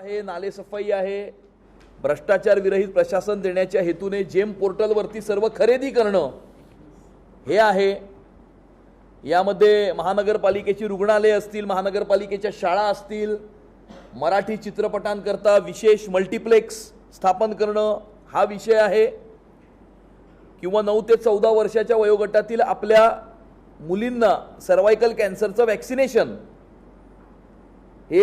आहे, नालेसफाई आहे, भ्रष्टाचार विरहित प्रशासन देण्याच्या हेतूने जेम पोर्टलवरती सर्व खरेदी करणं हे आहे। यामध्ये महानगरपालिकेची रुग्णालय असतील, महानगरपालिकेच्या शाळा असतील, मराठी चित्रपटांकरता विशेष मल्टीप्लेक्स स्थापन करणं हा विषय आहे, किंवा 9 ते 14 वर्षाच्या वयोगटातील आपल्या मुलींना सर्वायकल कॅन्सरचं वॅक्सिनेशन हे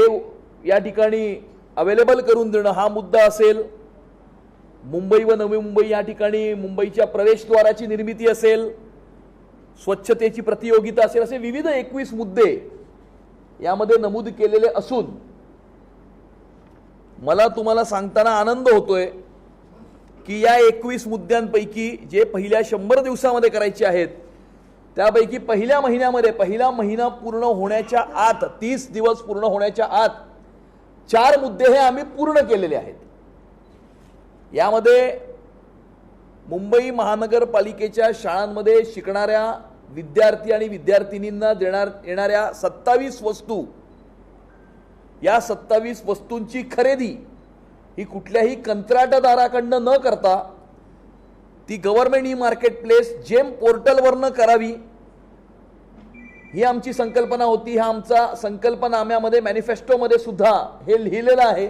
या ठिकाणी अवेलेबल करून देणं हा मुद्दा असेल। मुंबई व नवी मुंबई या ठिकाणी मुंबईच्या प्रवेशद्वाराची निर्मिती असेल, स्वच्छतेची प्रतियोगिता असेल, असे विविध 21 मुद्दे यामध्ये नमूद केलेले असून मला तुम्हाला सांगताना आनंद होतोय की या 21 मुद्द्यांपैकी जे पहिल्या 100 दिवसामध्ये करायचे आहेत त्यापैकी पहिल्या महिन्यामध्ये पहिला महिना पूर्ण होण्याच्या आत 30 दिवस पूर्ण होण्याच्या आत 4 मुद्दे हे आम्ही पूर्ण केलेले आहेत। यामध्ये मुंबई महानगरपालिकेच्या शाळांमध्ये शिकणाऱ्या विद्यार्थी आणि विद्यार्थिनींना देण्यात येणाऱ्या 27 वस्तू, या 27 वस्तूंची खरेदी ही कुठल्याही कंत्राटदाराकडनं न करता ती गव्हर्नमेंट ई मार्केटप्लेस जेम पोर्टलवरनं करावी ही आमची संकल्पना होती। हा आमचा संकल्पनाम्यामध्ये मॅनिफेस्टोमध्ये सुद्धा हे लिहिलेलं आहे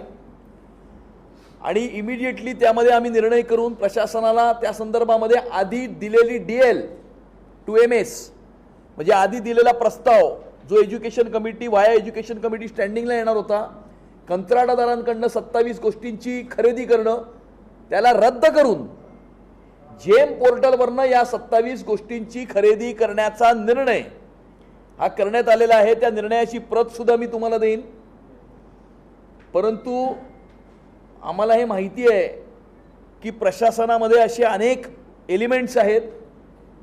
आणि इमिडिएटली त्यामध्ये आम्ही निर्णय करून प्रशासनाला त्या संदर्भामध्ये आधी दिलेली DL to MS म्हणजे आधी दिलेला प्रस्ताव जो एज्युकेशन कमिटी वाया एज्युकेशन कमिटी स्टँडिंगला येणार होता, कंत्राटदारांकडनं 27 गोष्टींची खरेदी करणं त्याला रद्द करून जेम पोर्टलवरनं या 27 गोष्टींची खरेदी करण्याचा निर्णय हा करण्यात आलेला आहे। त्या निर्णयाची प्रत सुद्धा मी तुम्हाला देईन। परंतु आम्हाला हे माहिती आहे की प्रशासनामध्ये असे अनेक एलिमेंट्स आहेत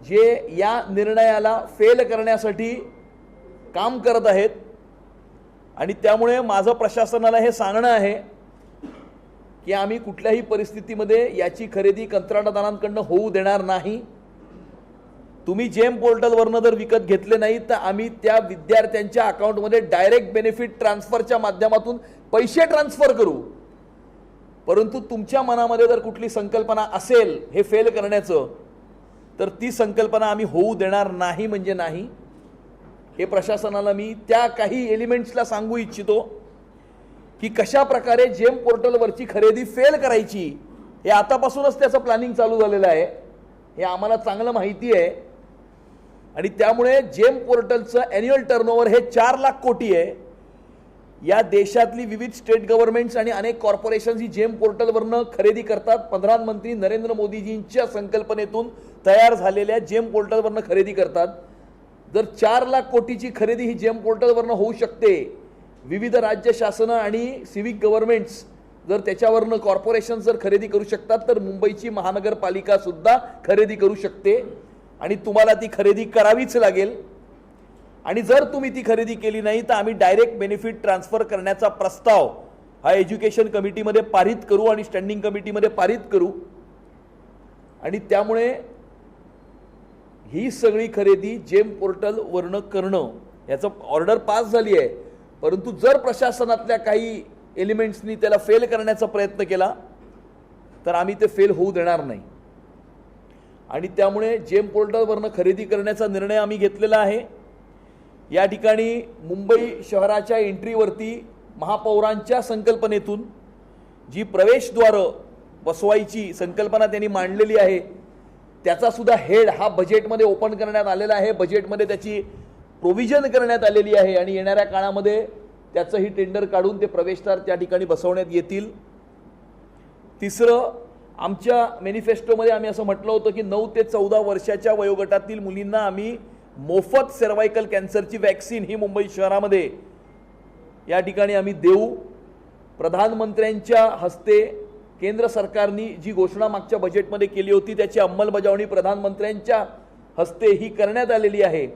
जे या निर्णयाला फेल करण्यासाठी काम करत आहेत आणि त्यामुळे माझं प्रशासनाला हे सांगणं आहे की आम्ही कुठल्याही परिस्थितीमध्ये याची खरेदी कंत्राटदारांकडून होऊ देणार नाही। तुम्ही जेम पोर्टलवरनं जर विकत घेतले नाही तर आम्ही त्या विद्यार्थ्यांच्या अकाउंटमध्ये डायरेक्ट बेनिफिट ट्रान्सफरच्या माध्यमातून पैसे ट्रान्सफर करू। परंतु तुमच्या मनामध्ये जर कुठली संकल्पना असेल हे फेल करण्याचं तर ती संकल्पना आम्ही होऊ देणार नाही म्हणजे नाही। हे प्रशासनाला मी त्या काही एलिमेंट्सला सांगू इच्छितो की कशा प्रकारे जेम पोर्टलवरची खरेदी फेल करायची हे आतापासूनच त्याचं प्लॅनिंग चालू झालेलं आहे, हे आम्हाला चांगलं माहिती आहे। आणि त्यामुळे जेम पोर्टलचं ॲन्युअल टर्नओव्हर हे 4 लाख कोटी आहे। या देशातली विविध स्टेट गव्हर्नमेंट्स आणि अनेक कॉर्पोरेशन्स ही जेम पोर्टलवरनं खरेदी करतात। प्रधानमंत्री नरेंद्र मोदीजींच्या संकल्पनेतून तयार झालेल्या जेम पोर्टलवरनं खरेदी करतात। जर 4 लाख कोटीची खरेदी ही जेम पोर्टलवरनं होऊ शकते, विविध राज्य शासनं आणि सिव्हिक गव्हर्नमेंट्स जर त्याच्यावरनं कॉर्पोरेशन्स जर खरेदी करू शकतात तर मुंबईची महानगरपालिका सुद्धा खरेदी करू शकते आणि तुम्हाला ती खरेदी करावीच लागेल। आणि जर तुम्ही ती खरेदी केली नाही तर आम्ही डायरेक्ट बेनिफिट ट्रान्सफर करण्याचा प्रस्ताव हा एज्युकेशन कमिटीमध्ये पारित करू आणि स्टँडिंग कमिटीमध्ये पारित करू। आणि त्यामुळे ही सगळी खरेदी जेम पोर्टलवरनं करणं याचं ऑर्डर पास झाली आहे, परंतु जर प्रशासनातल्या काही एलिमेंट्सनी त्याला फेल करण्याचा प्रयत्न केला तर आम्ही ते फेल होऊ देणार नाही। आणि त्यामुळे जेम पोर्टलवरनं खरेदी करण्याचा निर्णय आम्ही घेतलेला आहे। या ठिकाणी मुंबई शहराच्या एंट्रीवरती महापौरांच्या संकल्पनेतून जी प्रवेशद्वारं बसवायची संकल्पना त्यांनी मांडलेली आहे त्याचा सुद्धा हेड हा बजेटमध्ये ओपन करण्यात आलेला आहे, बजेटमध्ये त्याची प्रोव्हिजन करण्यात आलेली आहे आणि येणाऱ्या काळामध्ये त्याचंही टेंडर काढून ते प्रवेशद्वार त्या ठिकाणी बसवण्यात येतील। तिसरं, आमच्या मॅनिफेस्टोमध्ये आम्ही असं म्हटलं होतं की 9 ते 14 वर्षाच्या वयोगटातील मुलींना आम्ही मोफत सर्वायकल कॅन्सरची वॅक्सिन ही मुंबई शहरामध्ये या ठिकाणी आम्ही देऊ। प्रधानमंत्र्यांच्या हस्ते केंद्र सरकारने जी घोषणा मागच्या बजेटमध्ये केली होती त्याची अंमलबजावणी प्रधानमंत्र्यांच्या हस्ते ही करण्यात आलेली आहे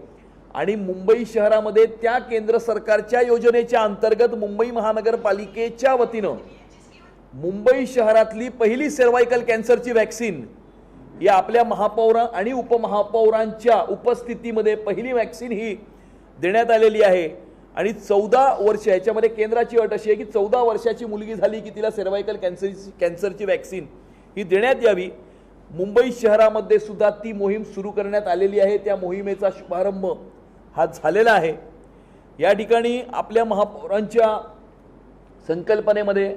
आणि मुंबई शहरामध्ये त्या केंद्र सरकारच्या योजनेच्या अंतर्गत मुंबई महानगरपालिकेच्या वतीनं मुंबई शहरातली पहिली सर्वायकल कॅन्सरची वॅक्सिन या आपल्या महापौर आणि उपमहापौरांच्या उपस्थितीमध्ये पहिली वॅक्सिन ही देण्यात आलेली आहे आणि 14 वर्ष, याच्यामध्ये केंद्राची अट अशी आहे की 14 वर्षाची मुलगी झाली की तिला सर्व्हायकल कॅन्सरची वॅक्सिन ही देण्यात यावी. मुंबई शहरामध्ये सुद्धा ती मोहीम सुरू करण्यात आलेली आहे. त्या मोहिमेचा शुभारंभ हा झालेला आहे. या ठिकाणी आपल्या महापौरांच्या संकल्पनेमध्ये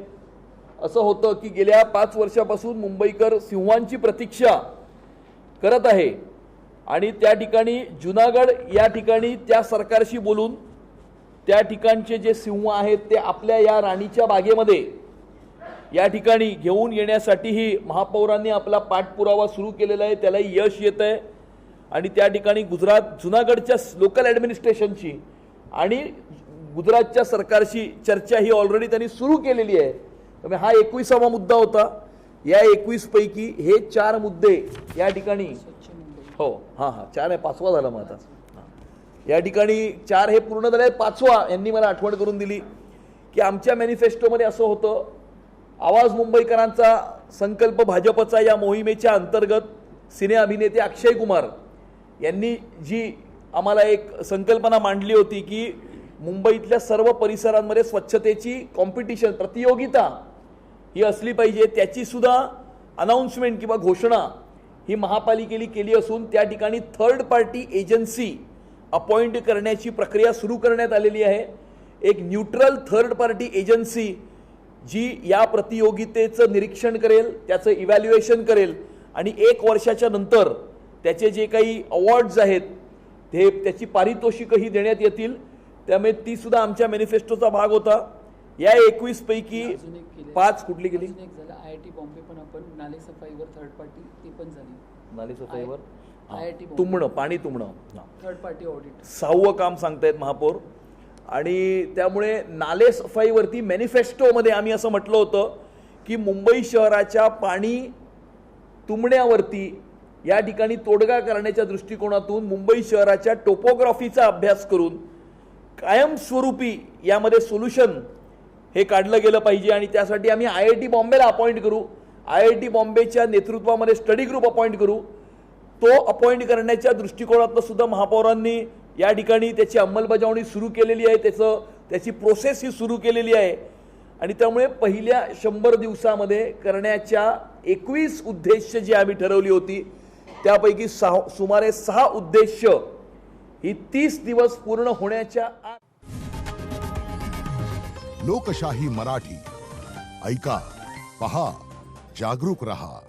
असं होतं की गेल्या 5 वर्षापासून मुंबईकर सिंहांची प्रतीक्षा करत आहे आणि त्या ठिकाणी जुनागड या ठिकाणी त्या सरकारशी बोलून त्या ठिकाणचे जे सिंह आहेत ते आपल्या या राणीच्या बागेमध्ये या ठिकाणी घेऊन येण्यासाठीही महापौरांनी आपला पाठपुरावा सुरू केलेला आहे. त्यालाही यश येत आहे आणि त्या ठिकाणी जुनागडच्या लोकल ॲडमिनिस्ट्रेशनची आणि गुजरातच्या सरकारशी चर्चा ही ऑलरेडी त्यांनी सुरू केलेली आहे. त्यामुळे हा 21वा मुद्दा होता. या 21 पैकी हे 4 मुद्दे या ठिकाणी, हो हां 4 आहे, 5वा झाला मग आता. या ठिकाणी 4 हे पूर्ण झाले. 5वा यांनी मला आठवण करून दिली की आमच्या मॅनिफेस्टोमध्ये असं होतं, आवाज मुंबईकरांचा संकल्प भाजपचा या मोहिमेच्या अंतर्गत सिने अभिनेते अक्षय कुमार यांनी जी आम्हाला एक संकल्पना मांडली होती की मुंबईतल्या सर्व परिसरांमध्ये स्वच्छतेची कॉम्पिटिशन, प्रतियोगिता ही असली पाहिजे. त्याची सुद्धा अनाउन्समेंट किंवा घोषणा ही महापालिकेने केली असून त्या ठिकाणी थर्ड पार्टी एजन्सी अपॉइंट करण्याची प्रक्रिया सुरू करण्यात आलेली आहे. एक न्यूट्रल थर्ड पार्टी एजन्सी जी या प्रतियोगितेचं निरीक्षण करेल, त्याचं इव्हॅल्युएशन करेल आणि 1 वर्षाच्या नंतर त्याचे जे काही अवॉर्ड्स आहेत ते त्याची पारितोषिकही देण्यात येतील. त्यामुळे ती सुद्धा आमच्या मॅनिफेस्टोचा भाग होता. या 21 पैकी 5 कुठली गेली? IIT बॉम्बे पण आपण नाले सफाईवर थर्ड पार्टी ती पण झाली. नाले सफाईवर IIT तुंबणं, पाणी तुंबणं, थर्ड पार्टी ऑडिट 6वं काम सांगतायत महापौर. आणि त्यामुळे नाले सफाईवरती मॅनिफेस्टोमध्ये आम्ही असं म्हटलं होतं की मुंबई शहराच्या पाणी तुंबण्यावरती या ठिकाणी तोडगा करण्याच्या दृष्टिकोनातून मुंबई शहराच्या टोपोग्राफीचा अभ्यास करून कायमस्वरूपी यामध्ये सोल्युशन हे काढलं गेलं पाहिजे आणि त्यासाठी आम्ही IIT बॉम्बेला अपॉइंट करू. IIT बॉम्बेच्या नेतृत्वामध्ये स्टडी ग्रुप अपॉइंट करू. तो अपॉइंट करण्याच्या दृष्टिकोनातून सुद्धा महापौरांनी या ठिकाणी त्याची अंमलबजावणी सुरू केलेली आहे. त्याची प्रोसेस ही सुरू केलेली आहे आणि त्यामुळे पहिल्या 100 दिवसामध्ये करण्याच्या 21 उद्देश जी आम्ही ठरवली होती त्यापैकी सुमारे 6 उद्देश ही 30 दिवस पूर्ण होण्याच्या आत. लोकशाही मराठी ऐका, पहा, जागरूक रहा.